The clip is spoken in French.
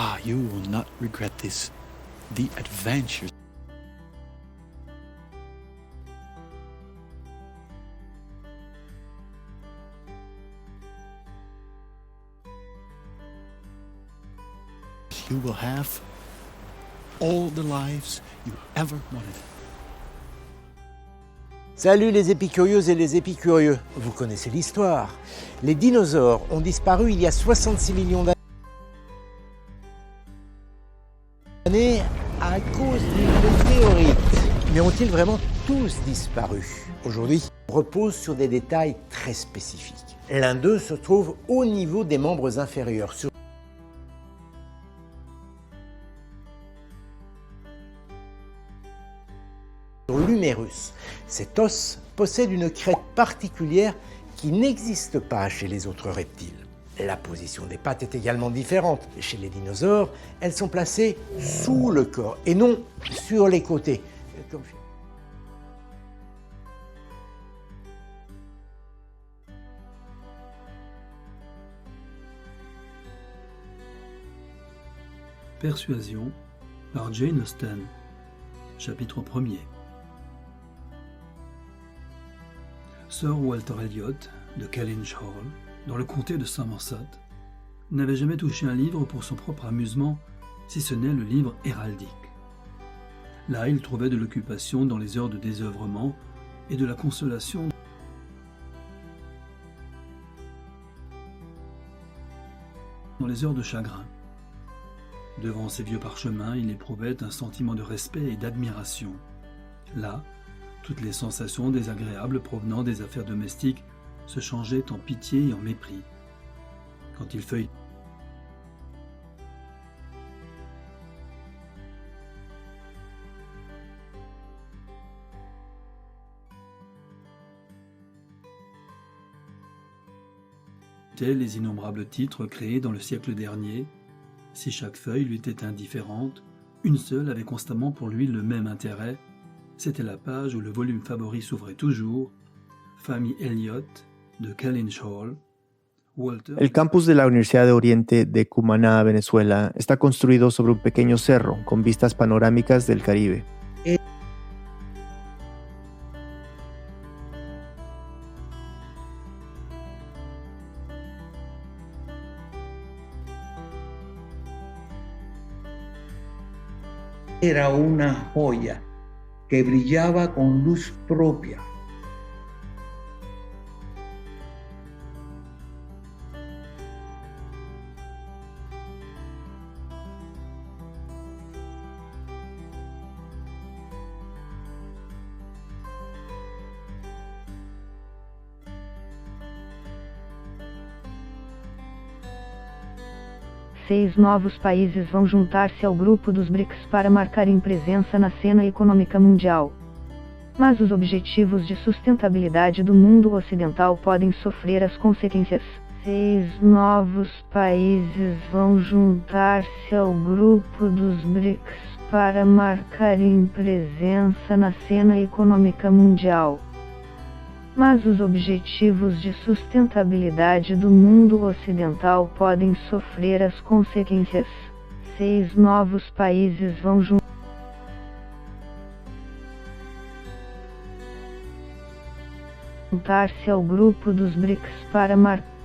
Ah, you will not regret this. The adventures. You will have all the lives you ever wanted. Salut les épicurieuses et les épicurieux, vous connaissez l'histoire. Les dinosaures ont disparu il y a 66 millions d'années à cause d'une météorite. Mais ont-ils vraiment tous disparu? Aujourd'hui, on repose sur des détails très spécifiques. L'un d'eux se trouve au niveau des membres inférieurs, sur l'humérus. Cet os possède une crête particulière qui n'existe pas chez les autres reptiles. La position des pattes est également différente. Chez les dinosaures, elles sont placées sous le corps et non sur les côtés. Persuasion par Jane Austen. Chapitre 1er. Sir Walter Elliot de Kellynch Hall, dans le comté de Somerset, n'avait jamais touché un livre pour son propre amusement, si ce n'est le livre héraldique. Là, il trouvait de l'occupation dans les heures de désœuvrement et de la consolation dans les heures de chagrin. Devant ces vieux parchemins, il éprouvait un sentiment de respect et d'admiration. Là, toutes les sensations désagréables provenant des affaires domestiques se changeaient en pitié et en mépris. Quand il feuilletait les innombrables titres créés dans le siècle dernier, si chaque feuille lui était indifférente, une seule avait constamment pour lui le même intérêt. C'était la page où le volume favori s'ouvrait toujours, Famille Elliot de Kellynch Hall. Walter. El campus de la Universidad de Oriente de Cumaná, Venezuela, está construido sobre un pequeño cerro con vistas panorámicas del Caribe. Era una joya que brillaba con luz propia. Seis novos países vão juntar-se ao grupo dos BRICS para marcarem presença na cena econômica mundial. Mas os objetivos de sustentabilidade do mundo ocidental podem sofrer as consequências. Seis novos países vão juntar-se ao grupo dos BRICS para marcarem presença na cena econômica mundial. Mas os objetivos de sustentabilidade do mundo ocidental podem sofrer as consequências. Seis novos países vão juntar-se ao grupo dos BRICS para marcar